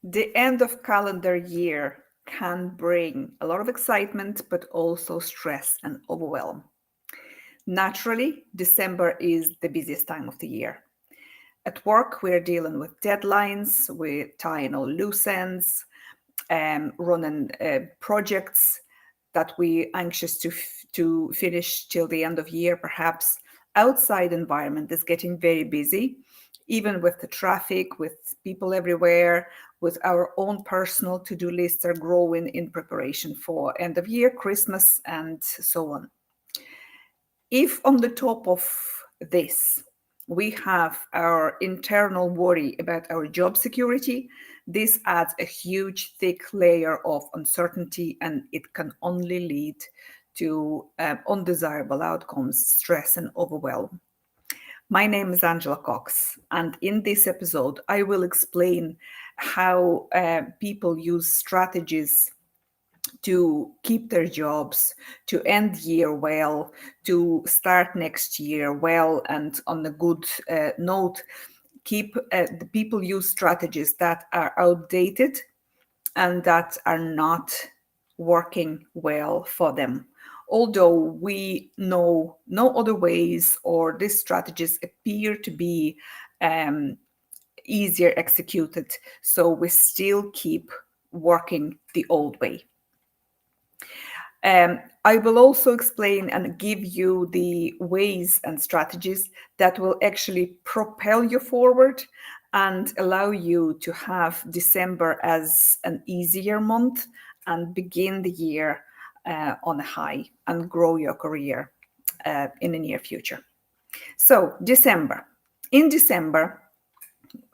The end of calendar year can bring a lot of excitement, but also stress and overwhelm. Naturally, December is the busiest time of the year. At work, we're dealing with deadlines, we're tying all loose ends, running projects that we anxious to finish till the end of year. Perhaps outside environment is getting very busy, even with the traffic, with people everywhere, with our own personal to-do lists are growing in preparation for end of year, Christmas, and so on. If on the top of this, we have our internal worry about our job security, this adds a huge, thick layer of uncertainty, and it can only lead to undesirable outcomes, stress, and overwhelm. My name is Angela Cox, and in this episode, I will explain how people use strategies to keep their jobs, to end the year well, to start next year well and on a good note. Keep the people use strategies that are outdated and that are not working well for them. Although we know no other ways, or these strategies appear to be um, easier executed, so we still keep working the old way. I will also explain and give you the ways and strategies that will actually propel you forward and allow you to have December as an easier month and begin the year on a high and grow your career in the near future. So, December. In December,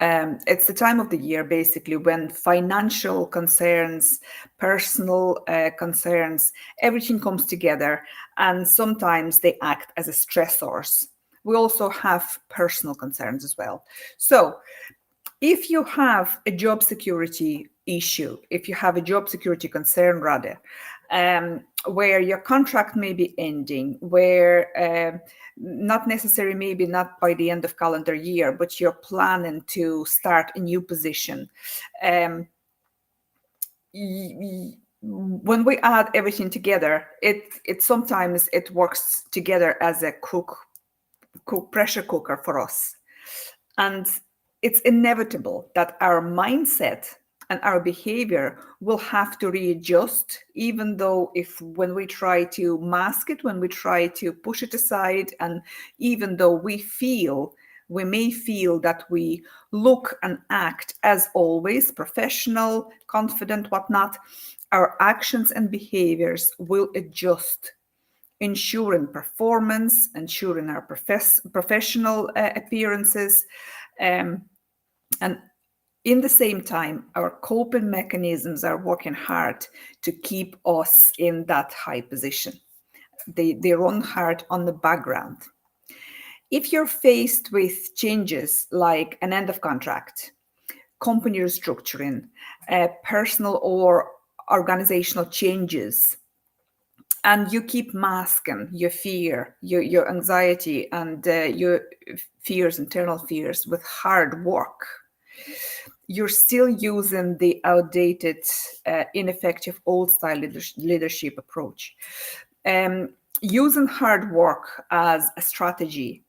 it's the time of the year basically when financial concerns, personal concerns, everything comes together, and sometimes they act as a stressors. We also have personal concerns as well. So if you have a job security issue, if you have a job security concern rather, where your contract may be ending, where not necessarily, maybe not by the end of calendar year, but you're planning to start a new position. Um, when we add everything together, it sometimes it works together as a pressure cooker for us. And it's inevitable that our mindset and our behavior will have to readjust, even though if when we try to mask it, when we try to push it aside, and even though we may feel that we look and act as always professional, confident, whatnot, our actions and behaviors will adjust, ensuring performance, ensuring our professional appearances, and in the same time, our coping mechanisms are working hard to keep us in that high position. They run hard on the background. If you're faced with changes like an end of contract, company restructuring, personal or organizational changes, and you keep masking your fear, your anxiety, and your fears, internal fears, with hard work, you're still using the outdated, ineffective, old style leadership approach. Using hard work as a strategy,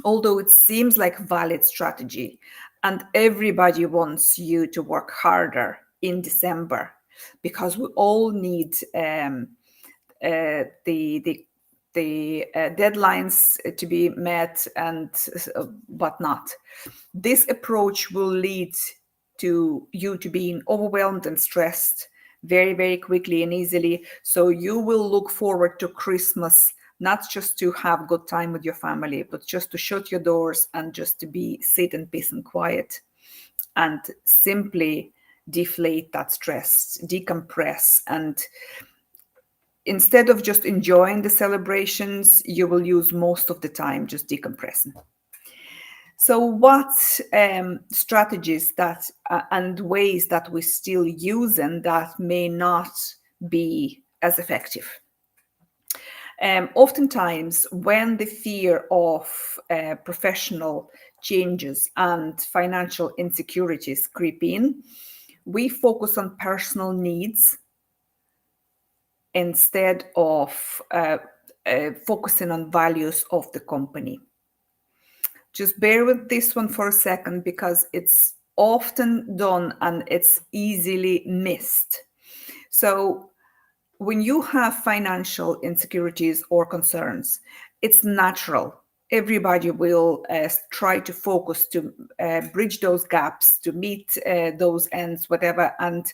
although it seems like valid strategy, and everybody wants you to work harder in December because we all need the deadlines to be met and whatnot. This approach will lead to you to being overwhelmed and stressed very, very quickly and easily. So you will look forward to Christmas, not just to have good time with your family, but just to shut your doors and just to be sit in peace and quiet and simply deflate that stress, decompress, and instead of just enjoying the celebrations, you will use most of the time just decompressing. So, what strategies that and ways that we still use and that may not be as effective? Oftentimes, when the fear of professional changes and financial insecurities creep in, we focus on personal needs instead of focusing on values of the company. Just bear with this one for a second because it's often done and it's easily missed. So when you have financial insecurities or concerns, it's natural. Everybody will try to focus to bridge those gaps, to meet those ends, whatever, and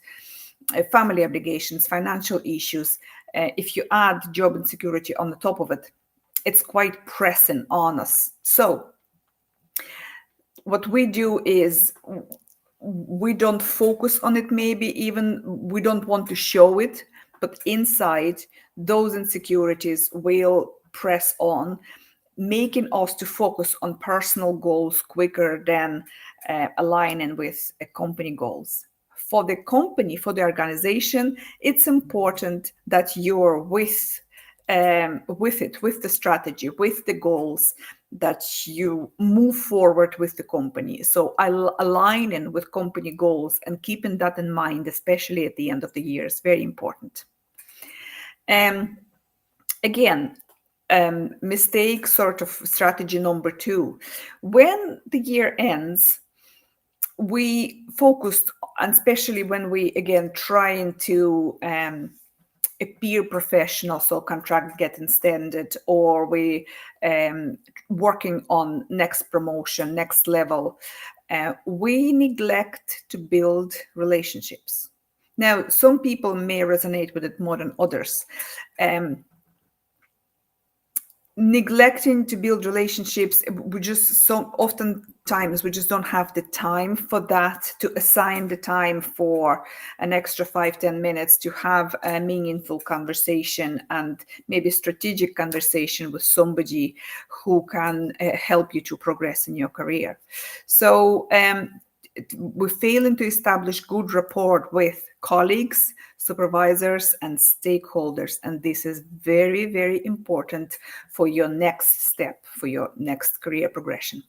family obligations, financial issues. If you add job insecurity on the top of it, it's quite pressing on us. So what we do is we don't focus on it, maybe even we don't want to show it, but inside those insecurities will press on, making us to focus on personal goals quicker than aligning with company goals. For the company, for the organization, it's important that you're with it, with the strategy, with the goals, that you move forward with the company. So aligning with company goals and keeping that in mind, especially at the end of the year, is very important. Again, mistake sort of strategy number 2. When the year ends, we focused, and especially when we again trying to appear professional, so contract get extended, or we working on next promotion, next level, we neglect to build relationships. Now, some people may resonate with it more than others. Neglecting to build relationships, we just so oftentimes we just don't have the time for that, to assign the time for an extra 5-10 minutes to have a meaningful conversation and maybe strategic conversation with somebody who can help you to progress in your career. So we're failing to establish good rapport with colleagues, supervisors, and stakeholders. And this is very, very important for your next step, for your next career progression.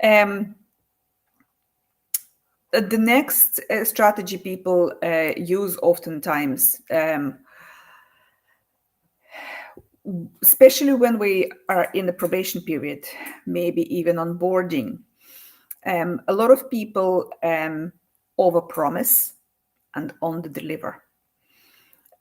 The next strategy people use oftentimes, especially when we are in the probation period, maybe even onboarding, a lot of people overpromise and underdeliver.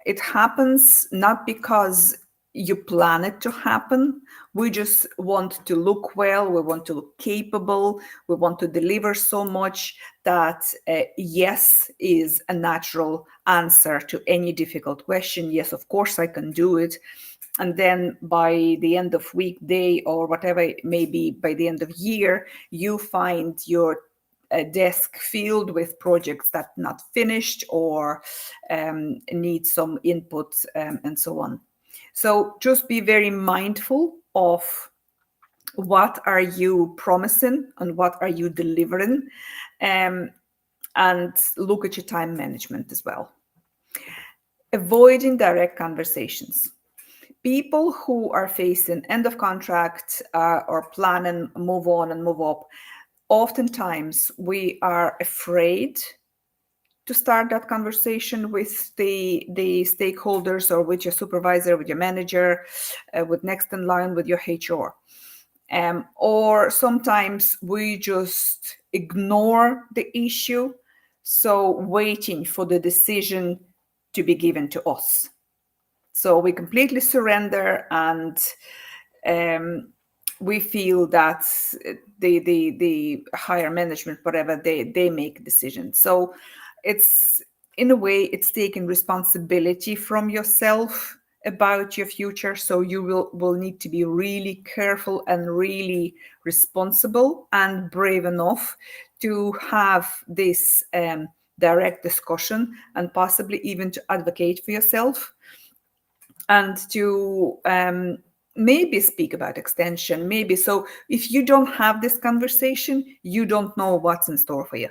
It happens not because you plan it to happen. We just want to look well, we want to look capable, we want to deliver so much that yes is a natural answer to any difficult question. Yes, of course I can do it. And then by the end of weekday, or whatever it may be, by the end of year, you find your desk filled with projects that not finished or need some input, and so on. So just be very mindful of what are you promising and what are you delivering, and look at your time management as well. Avoiding direct conversations. People who are facing end of contract or planning move on and move up, oftentimes we are afraid to start that conversation with the stakeholders, or with your supervisor, with your manager, with next in line, with your HR. Or sometimes we just ignore the issue, so waiting for the decision to be given to us. So we completely surrender, and we feel that the higher management, whatever, they make decisions. So it's, in a way, it's taking responsibility from yourself about your future. So you will need to be really careful and really responsible and brave enough to have this direct discussion, and possibly even to advocate for yourself, and to maybe speak about extension, maybe. So if you don't have this conversation, you don't know what's in store for you.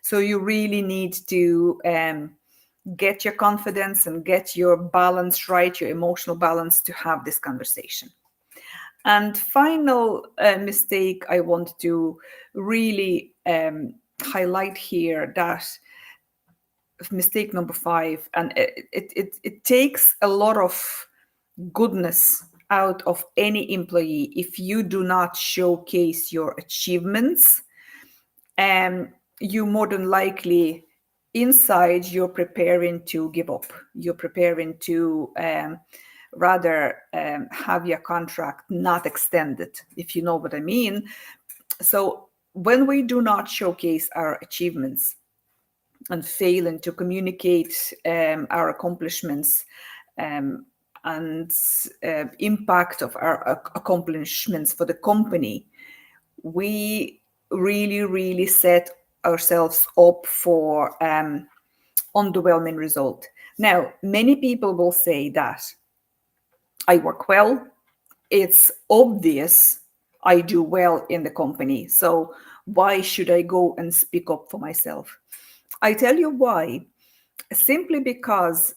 So you really need to get your confidence and get your balance right, your emotional balance, to have this conversation. And final mistake I want to really highlight here, that mistake number 5, and it takes a lot of goodness out of any employee if you do not showcase your achievements. You more than likely inside you're preparing to give up. You're preparing to rather have your contract not extended, if you know what I mean. So when we do not showcase our achievements and failing to communicate our accomplishments, and impact of our accomplishments for the company, we really set ourselves up for underwhelming result. Now, many people will say that I work well, it's obvious I do well in the company, so why should I go and speak up for myself? I tell you why. Simply because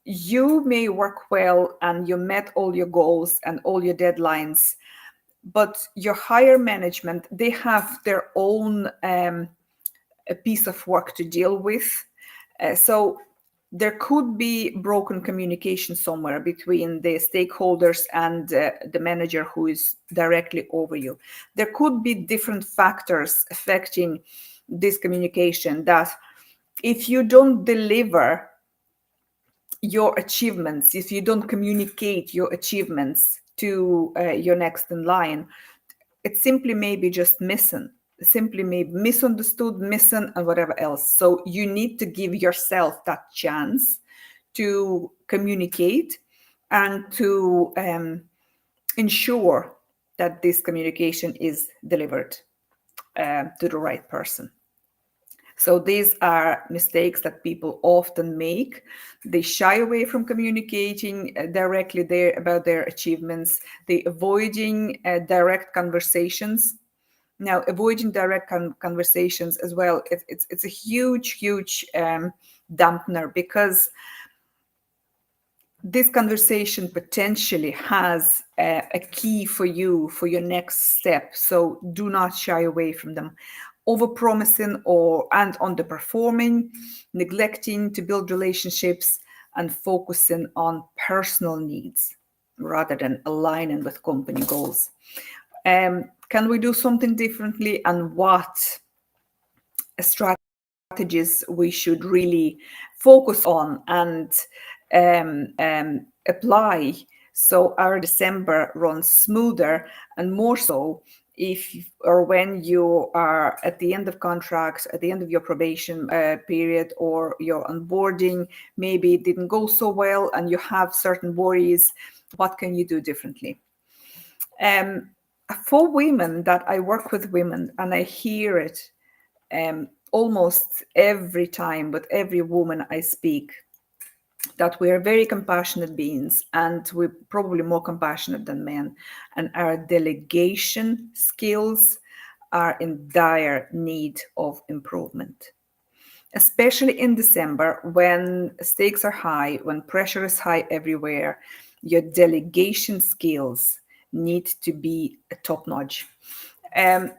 you may work well and you met all your goals and all your deadlines, but your higher management, they have their own a piece of work to deal with. So there could be broken communication somewhere between the stakeholders and the manager who is directly over you. There could be different factors affecting this communication, that if you don't deliver your achievements, if you don't communicate your achievements to your next in line, it simply may be just missing, simply may be misunderstood, missing, and whatever else. So you need to give yourself that chance to communicate and to ensure that this communication is delivered to the right person. So these are mistakes that people often make. They shy away from communicating directly about their achievements. They avoiding direct conversations. Now, avoiding direct conversations as well, it's a huge dampener, because this conversation potentially has a key for you for your next step. So do not shy away from them. Overpromising and underperforming, neglecting to build relationships, and focusing on personal needs rather than aligning with company goals. Can we do something differently, and what strategies we should really focus on and apply so our December runs smoother, and more so if or when you are at the end of contracts, at the end of your probation period, or your onboarding maybe it didn't go so well and you have certain worries. What can you do differently? For women, that I work with women and I hear it almost every time with every woman I speak, that we are very compassionate beings, and we're probably more compassionate than men, and our delegation skills are in dire need of improvement, especially in December when stakes are high, when pressure is high everywhere. Your delegation skills need to be top notch.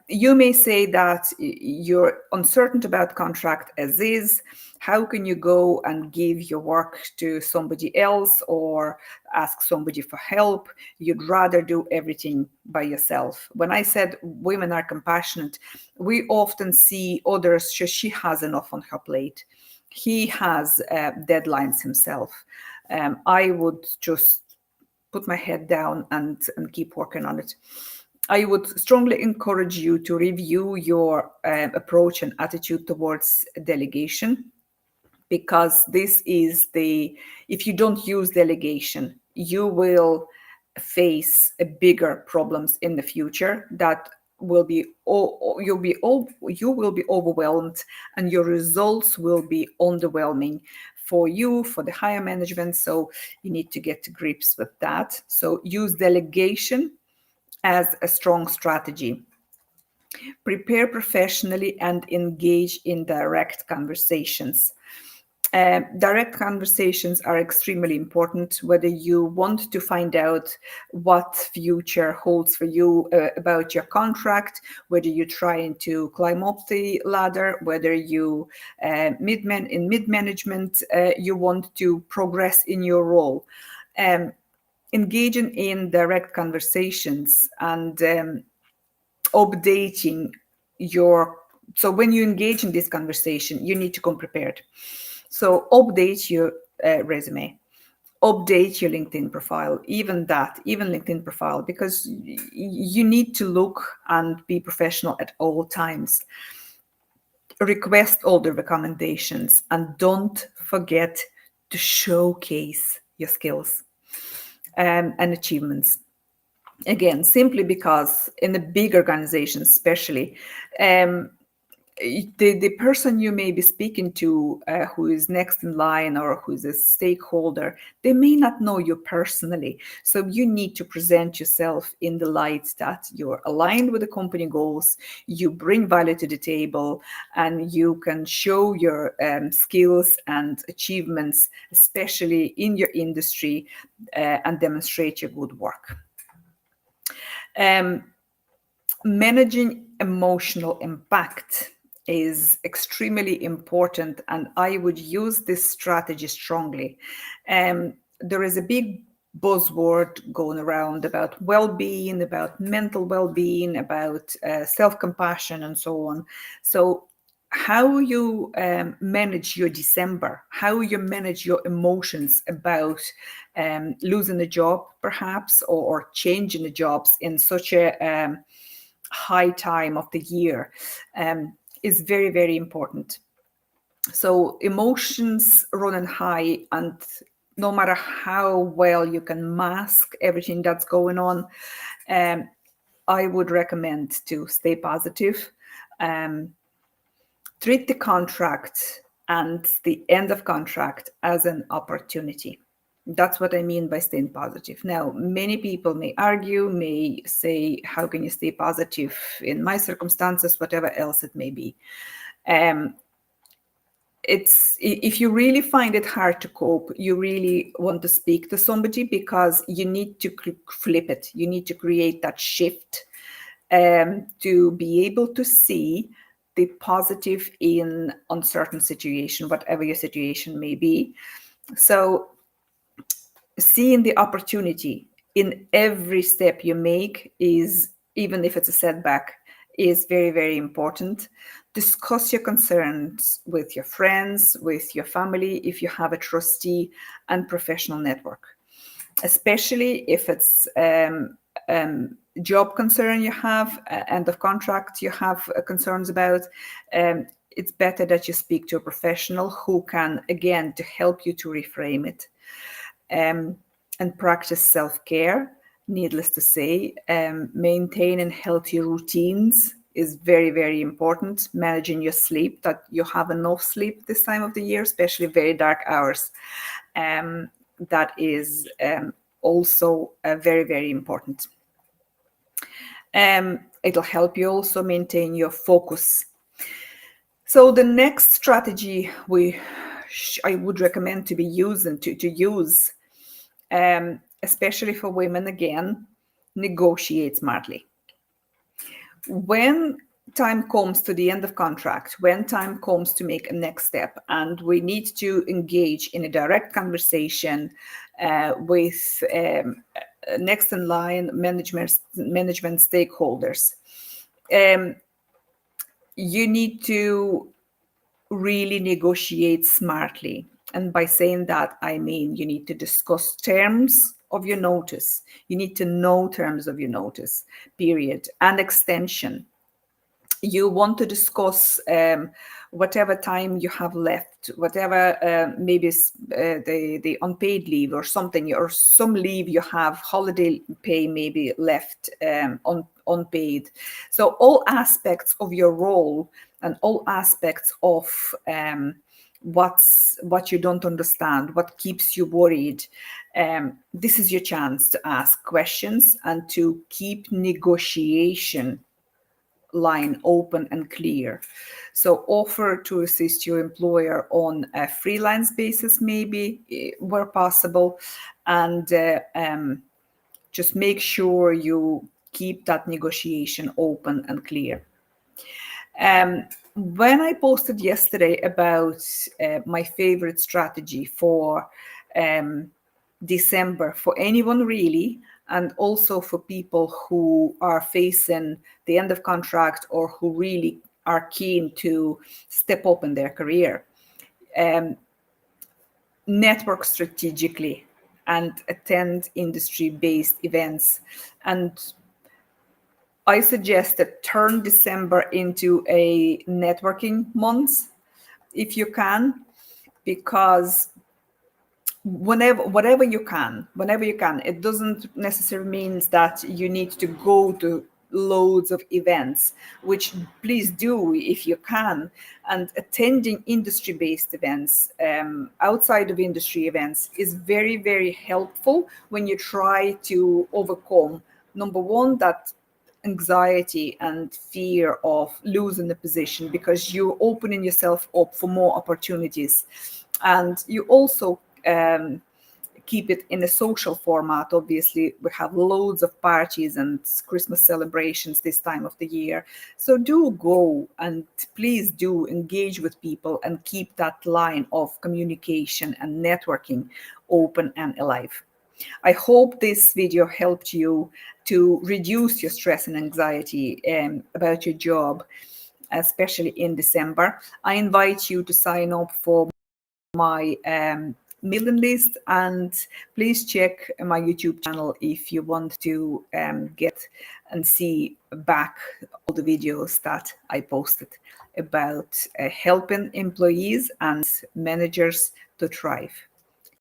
You may say that you're uncertain about contract as is. How can you go and give your work to somebody else or ask somebody for help? You'd rather do everything by yourself. When I said women are compassionate, we often see others, she has enough on her plate. He has deadlines himself. I would just put my head down and keep working on it. I would strongly encourage you to review your approach and attitude towards delegation, because this is if you don't use delegation, you will face bigger problems in the future that will be you will be overwhelmed, and your results will be underwhelming for you, for the higher management. So you need to get to grips with that. So use delegation as a strong strategy. Prepare professionally and engage in direct conversations. Direct conversations are extremely important, whether you want to find out what future holds for you about your contract, whether you're trying to climb up the ladder, whether you in mid-management, you want to progress in your role. Engaging in direct conversations and updating your so when you engage in this conversation, you need to come prepared. So update your resume, update your LinkedIn profile, even LinkedIn profile, because you need to look and be professional at all times. Request all the recommendations and don't forget to showcase your skills and achievements. Again, simply because in the big organizations, especially, the person you may be speaking to, who is next in line or who's a stakeholder, they may not know you personally. So you need to present yourself in the light that you're aligned with the company goals, you bring value to the table, and you can show your skills and achievements, especially in your industry, and demonstrate your good work. Managing emotional impact is extremely important, and I would use this strategy strongly. There is a big buzzword going around about well-being, about mental well-being, about self-compassion, and so on. So how you manage your December, how you manage your emotions about losing a job, perhaps, or changing the jobs in such a high time of the year, is very, very important. So emotions running high, and no matter how well you can mask everything that's going on, I would recommend to stay positive. Treat the contract and the end of contract as an opportunity. That's what I mean by staying positive. Now, many people may argue, may say, how can you stay positive in my circumstances, whatever else it may be. It's if you really find it hard to cope, you really want to speak to somebody, because you need to flip it. You need to create that shift to be able to see the positive in uncertain situation, whatever your situation may be. So seeing the opportunity in every step you make is, even if it's a setback, is very, very important. Discuss your concerns with your friends, with your family, if you have a trustee and professional network, especially if it's job concern you have, end of contract you have concerns about. It's better that you speak to a professional who can, again, to help you to reframe it. And practice self-care. Needless to say, maintaining healthy routines is very, very important. Managing your sleep, that you have enough sleep this time of the year, especially very dark hours. That is also very, very important. It'll help you also maintain your focus. So the next strategy I would recommend to be using to use, especially for women, again, negotiate smartly. When time comes to the end of contract, when time comes to make a next step, and we need to engage in a direct conversation with next in line management stakeholders, you need to really negotiate smartly. And by saying that, I mean you need to discuss terms of your notice. You need to know terms of your notice period and extension. You want to discuss whatever time you have left, whatever maybe the unpaid leave or something, or some leave you have, holiday pay maybe left unpaid. So all aspects of your role and all aspects of what you don't understand, what keeps you worried. This is your chance to ask questions and to keep negotiation line open and clear. So offer to assist your employer on a freelance basis, maybe where possible, and just make sure you keep that negotiation open and clear. When I posted yesterday about my favorite strategy for December, for anyone really, and also for people who are facing the end of contract or who really are keen to step up in their career, network strategically and attend industry-based events. And I suggest that turn December into a networking month if you can, because whenever you can, it doesn't necessarily means that you need to go to loads of events, which please do if you can. And attending industry-based events, outside of industry events, is very, very helpful when you try to overcome, number one, that anxiety and fear of losing the position, because you're opening yourself up for more opportunities. And you also keep it in a social format. Obviously, we have loads of parties and Christmas celebrations this time of the year. So do go, and please do engage with people and keep that line of communication and networking open and alive. I hope this video helped you to reduce your stress and anxiety about your job, especially in December. I invite you to sign up for my mailing list, and please check my YouTube channel if you want to get and see back all the videos that I posted about helping employees and managers to thrive.